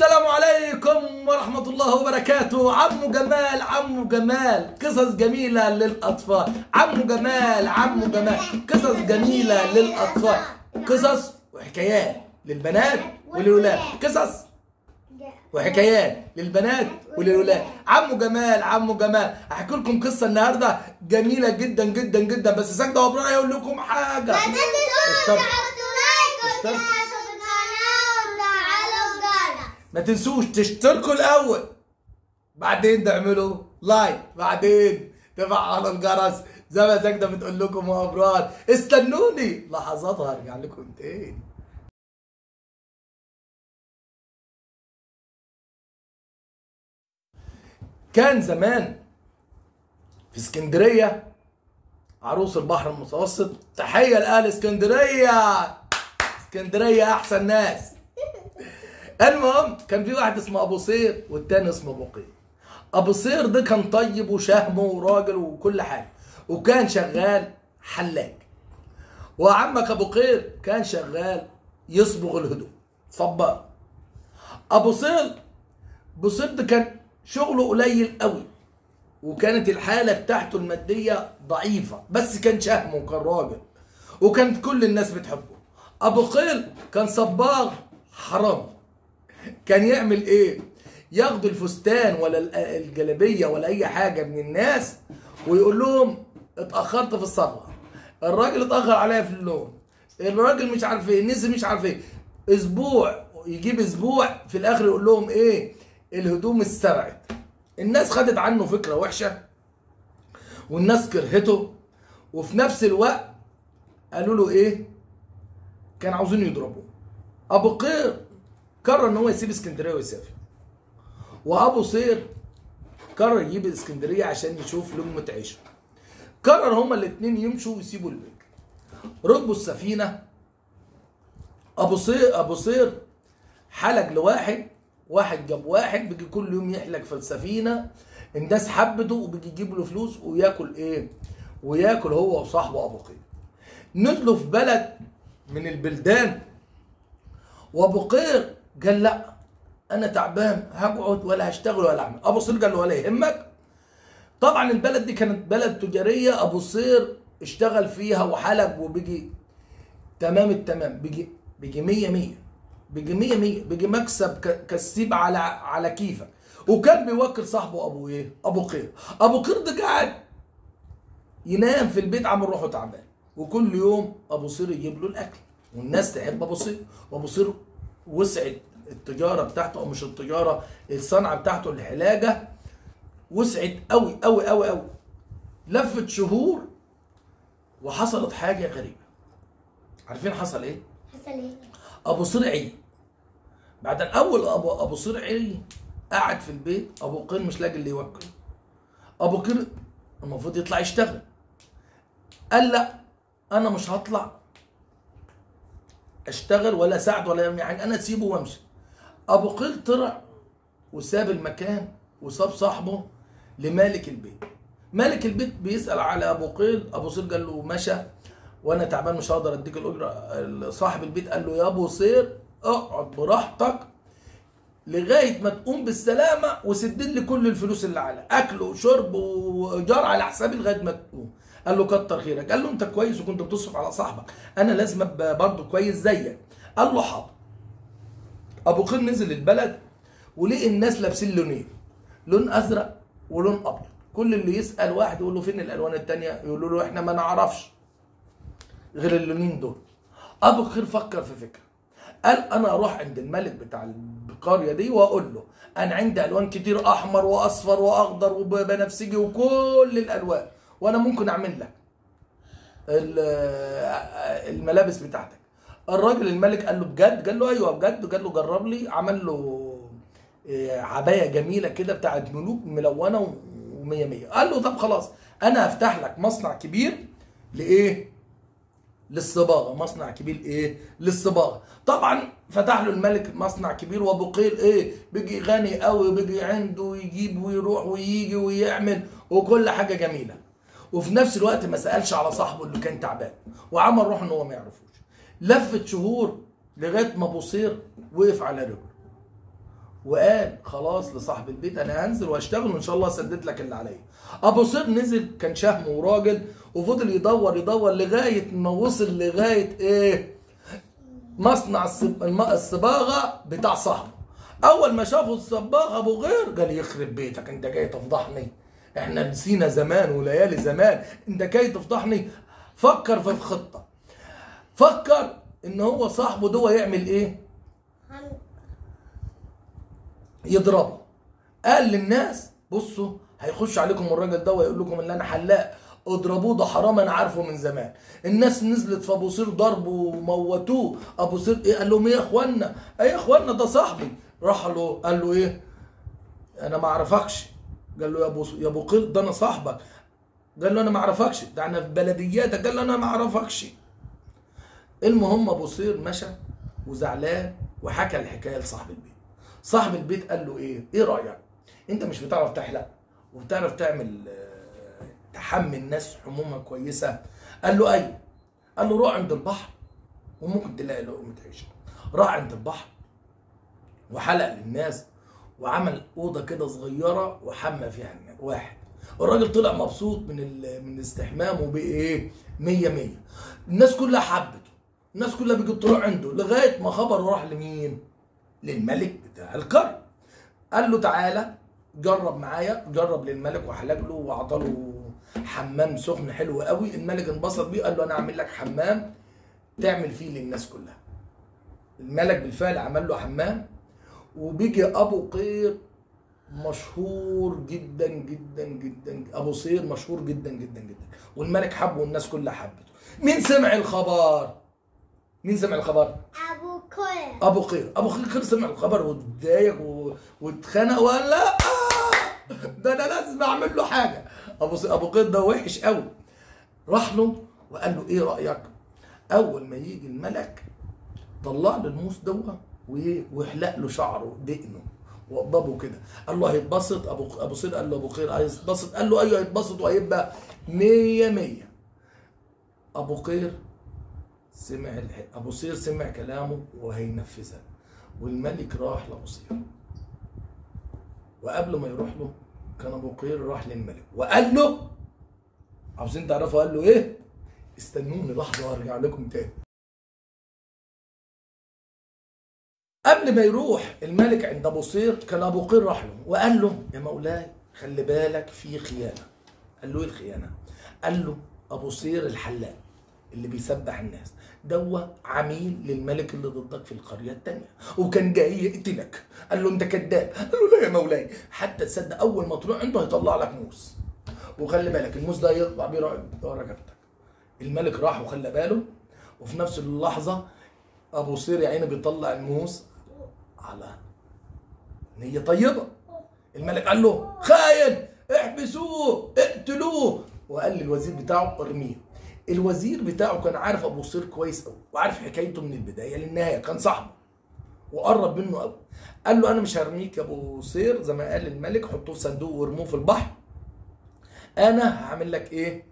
السلام عليكم ورحمة الله وبركاته. عمو جمال عمو جمال قصص جميلة للأطفال. عمو جمال قصص جميلة للأطفال، قصص وحكايات للبنات وللولاد، قصص وحكايات للبنات وللولاد. عمو جمال هحكي لكم قصة النهارده جميلة جدا جدا جدا، بس ساكتة وابراهيم يقول لكم حاجة. ما تنسوش تشتركوا الاول، بعدين تعملوا لايك، بعدين تفعلوا الجرس زي ما ساكتة بتقول لكم يا ابرار. استنوني لحظات وهرجع لكم تاني. كان زمان في اسكندرية عروس البحر المتوسط. تحية لأهل اسكندرية، اسكندرية أحسن ناس. المهم كان في واحد اسمه أبو صير والتاني اسمه أبو قير. أبو صير ده كان طيب وشهم وراجل وكل حاجة، وكان شغال حلاق. وعمك أبو قير كان شغال يصبغ الهدوم، صباغ. أبو صير ده كان شغله قليل قوي، وكانت الحالة بتاعته المادية ضعيفة، بس كان شهم وكان راجل وكانت كل الناس بتحبه. أبو قير كان صباغ حرامي. كان يعمل ايه؟ ياخد الفستان ولا الجلابية ولا اي حاجة من الناس ويقول لهم اتأخرت في الصبغة، الراجل اتأخر عليا في اللون، الراجل مش عارف ايه، نزل مش عارف ايه. اسبوع يجيب اسبوع، في الاخر يقول لهم ايه؟ الهدوم اتسرقت. الناس خدت عنه فكرة وحشة والناس كرهته، وفي نفس الوقت قالوا له ايه؟ كان عاوزين يضربوه. ابو قير قرر ان هو يسيب اسكندريه ويسافر، وابو صير قرر يجيب اسكندريه عشان يشوف لقمه عيشه. قرر هما الاثنين يمشوا ويسيبوا البيت. ركبوا السفينه. ابو صير حلق لواحد، واحد جاب واحد بيجي كل يوم يحلق في السفينه. الناس حبته وبيجي يجيب له فلوس وياكل ايه؟ وياكل هو وصاحبه ابو قير. نزلوا في بلد من البلدان، وابو قير قال لا انا تعبان، هقعد ولا هشتغل ولا اعمل. ابو صير قال له ولا يهمك. طبعا البلد دي كانت بلد تجاريه، ابو صير اشتغل فيها وحلق وبيجي تمام التمام، بيجي 100 بيجي مكسب كسيب على كيفك. وكان بيوكل صاحبه ابو ايه؟ ابو قير. ابو قير ده قاعد ينام في البيت عامل روحه تعبان، وكل يوم ابو صير يجيب له الاكل والناس تحب ابو صير. وابو صير وسعت التجاره بتاعته، او مش التجاره، الصنعه بتاعته الحلاجه وسعت قوي قوي قوي قوي. لفت شهور وحصلت حاجه غريبه. عارفين حصل ايه؟ ابو صير عي. بعد اول ابو صير عي قعد في البيت. ابو قير مش لاقي اللي يوكل. ابو قير المفروض يطلع يشتغل، قال لا انا مش هطلع اشتغل ولا اساعد ولا يعني انا اسيبه وامشي. ابو قير طلع وساب المكان وساب صاحبه لمالك البيت. مالك البيت بيسال على ابو قير. ابو صير قال له مشى وانا تعبان مش هقدر اديك الاجره. صاحب البيت قال له يا ابو صير اقعد براحتك لغايه ما تقوم بالسلامه وسدد لي كل الفلوس اللي على اكل وشرب وايجار على حسابي لغايه ما تقوم. قال له كتر خيرك. قال له انت كويس وكنت بتصرف على صاحبك، انا لازم ابقى برضه كويس زيك. قال له حاضر. ابو قير نزل البلد ولقي الناس لابسين لونين، لون ازرق ولون ابيض. كل اللي يسال واحد يقول له فين الالوان الثانيه؟ يقولوا له احنا ما نعرفش غير اللونين دول. ابو قير فكر في فكره، قال انا اروح عند الملك بتاع القريه دي واقول له انا عندي الوان كتير، احمر واصفر واخضر وبنفسجي وكل الالوان، وانا ممكن اعمل لك الملابس بتاعتك. الراجل الملك قال له بجد؟ قال له ايوه بجد. قال له جرب لي. عمل له عبايه جميله كده بتاعت ملوك ملونه ومية مية. قال له طب خلاص انا هفتح لك مصنع كبير لايه؟ للصباغه. مصنع كبير ايه؟ للصباغه. طبعا فتح له الملك مصنع كبير، وابو قير ايه؟ بيجي غني قوي، بيجي عنده ويجيب ويروح ويجي ويعمل وكل حاجه جميله. وفي نفس الوقت ما سالش على صاحبه اللي كان تعبان، وعمل روح ان هو ما يعرفوش. لفت شهور لغايه ما ابو صير وقف على رجله. وقال خلاص لصاحب البيت انا هنزل وهشتغل وان شاء الله اسدد لك اللي عليا. ابو صير نزل، كان شهم وراجل، وفضل يدور يدور لغايه ما وصل لغايه ايه؟ مصنع الصباغه بتاع صاحبه. اول ما شافوا الصباغ ابو غير قال يخرب بيتك، انت جاي تفضحني؟ احنا نسينا زمان وليالي زمان، انت جاي تفضحني؟ فكر في خطه، فكر ان هو صاحبه ده يعمل ايه؟ يضربه. قال للناس بصوا هيخش عليكم الراجل ده ويقول لكم ان انا حلاق، اضربوه ده حرام انا عارفه من زمان. الناس نزلت في ابو صير ضربه وموتوه. ابو صير ايه؟ قال لهم ايه يا اخوانا؟ ايه يا اخوانا ده صاحبي. راح له قال له ايه؟ انا ما اعرفكش. قال له يا ابو قير ده انا صاحبك. قال له انا ما اعرفكش، ده انا في بلدياتك. قال له انا ما اعرفكش. المهم ابو صير مشى وزعلان وحكى الحكايه لصاحب البيت. صاحب البيت قال له ايه رايك؟ انت مش بتعرف تحلق وبتعرف تعمل تحمي الناس حمومه كويسه؟ قال له ايوه. قال له روح عند البحر وممكن تلاقي لقمه عيش. راح عند البحر وحلق للناس وعمل اوضه كده صغيره وحمى فيها واحد. الراجل طلع مبسوط من استحمامه بايه؟ 100 الناس كلها حبته، الناس كلها بيجي تروح عنده لغايه ما خبره راح لمين؟ للملك بتاع القريه. قال له تعالى جرب معايا، جرب للملك وحلق له واعطاله حمام سخن حلو قوي. الملك انبسط بيه، قال له انا اعمل لك حمام تعمل فيه للناس كلها. الملك بالفعل عمل له حمام، وبيجي ابو قير مشهور جدا جدا جدا، ابو صير مشهور جدا جدا جدا، والملك حبه والناس كلها حبته. مين سمع الخبر؟ مين سمع الخبر؟ ابو قير. ابو قير سمع الخبر واتضايق واتخنق وقال لا ده انا لازم اعمل له حاجه. ابو قير ده وحش قوي. راح له وقال له ايه رايك؟ اول ما يجي الملك طلع له الموس دوه ويحلق له شعره دقنه وقضبه كده. قال له هيتبسط؟ ابو صير قال له ابو قير هيتبسط؟ قال له ايوه هيتبسط وهيبقى 100. ابو قير سمع ابو صير سمع كلامه وهينفذها. والملك راح لابو صير، وقبل ما يروح له كان ابو قير راح للملك وقال له، عاوزين تعرفوا قال له ايه؟ استنوني لحظه وارجع لكم تاني. قبل ما يروح الملك عند ابو صير كان ابو قير راح له وقال له يا مولاي خلي بالك في خيانه. قال له ايه الخيانه؟ قال له ابو صير الحلاق اللي بيسبح الناس دوا عميل للملك اللي ضدك في القريه الثانيه وكان جاي يقتلك. قال له انت كذاب. قال له لا يا مولاي، حتى تصدق اول ما تروح عنده هيطلع لك موس، وخلي بالك الموس ده يطلع بيه رقبتك. الملك راح وخلى باله، وفي نفس اللحظه ابو صير يا عيني بيطلع الموس على نيه طيبه. الملك قال له خاين، احبسوه اقتلوه، وقال للوزير بتاعه ارميه. الوزير بتاعه كان عارف ابو صير كويس قوي وعارف حكايته من البدايه للنهايه، كان صاحبه وقرب منه قوي. قال له انا مش هرميك يا ابو صير زي ما قال الملك، حطوه في صندوق وارموه في البحر. انا هعمل لك ايه؟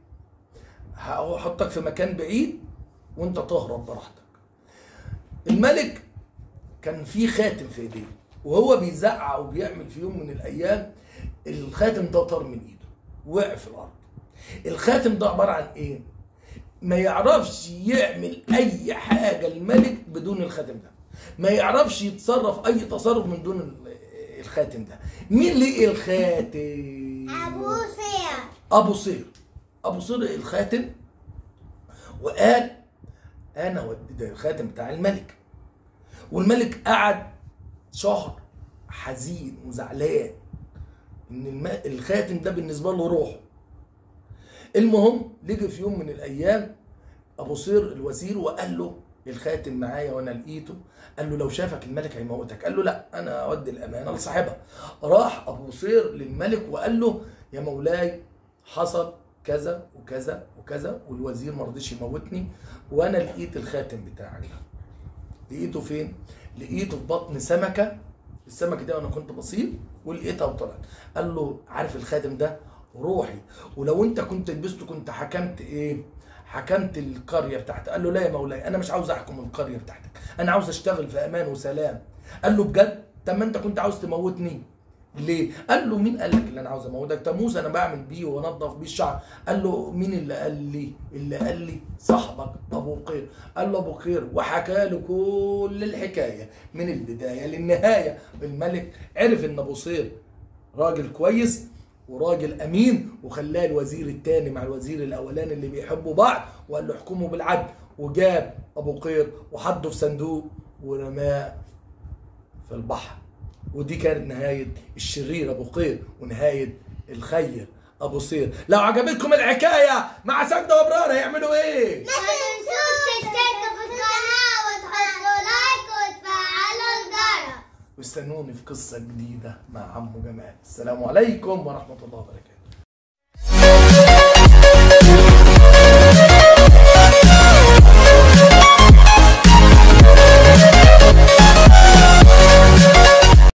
هحطك في مكان بعيد وانت تهرب براحتك. الملك كان في خاتم في ايديه، وهو بيزعق وبيعمل في يوم من الايام الخاتم ده طار من ايده وقع في الارض. الخاتم ده عباره عن ايه؟ ما يعرفش يعمل اي حاجه الملك بدون الخاتم ده، ما يعرفش يتصرف اي تصرف من دون الخاتم ده. مين لقي الخاتم؟ ابو صير. ابو صير الخاتم وقال انا ودي الخاتم بتاع الملك. والملك قعد شهر حزين وزعلان ان الخاتم ده بالنسبه له روحه. المهم لجي في يوم من الايام ابو صير الوزير وقال له الخاتم معايا وانا لقيته. قال له لو شافك الملك هيموتك. قال له لا انا اودي الامانه لصاحبها. راح ابو صير للملك وقال له يا مولاي حصل كذا وكذا وكذا والوزير ما رضيش يموتني وانا لقيت الخاتم بتاعك ده. لقيته فين؟ لقيته في بطن سمكه. السمكه دي انا كنت بصيد ولقيتها وطلعت. قال له عارف الخاتم ده روحي، ولو انت كنت لبسته كنت حكمت ايه؟ حكمت القريه بتاعتك. قال له لا يا مولاي انا مش عاوز احكم القريه بتاعتك، انا عاوز اشتغل في امان وسلام. قال له بجد؟ طب ما انت كنت عاوز تموتني ليه؟ قال له مين قال لك اللي انا عاوز اموتك؟ ده موسى انا بعمل بيه وانضف بيه الشعر. قال له مين اللي قال لي؟ اللي قال لي صاحبك ابو قير. قال له ابو قير وحكى له كل الحكايه من البدايه للنهايه. الملك عرف ان ابو قير راجل كويس وراجل امين، وخلاه الوزير الثاني مع الوزير الاولاني اللي بيحبوا بعض، وقال له احكموا بالعدل. وجاب ابو قير وحطه في صندوق ورماه في البحر. ودي كانت نهاية الشرير أبو قير ونهاية الخير أبو صير. لو عجبتكم الحكاية مع سجدة وإبرار هيعملوا إيه؟ ما تنسوش تشتركوا في القناة وتحطوا لايك وتفعلوا الجرس. واستنوني في قصة جديدة مع عمو جمال. السلام عليكم ورحمة الله وبركاته.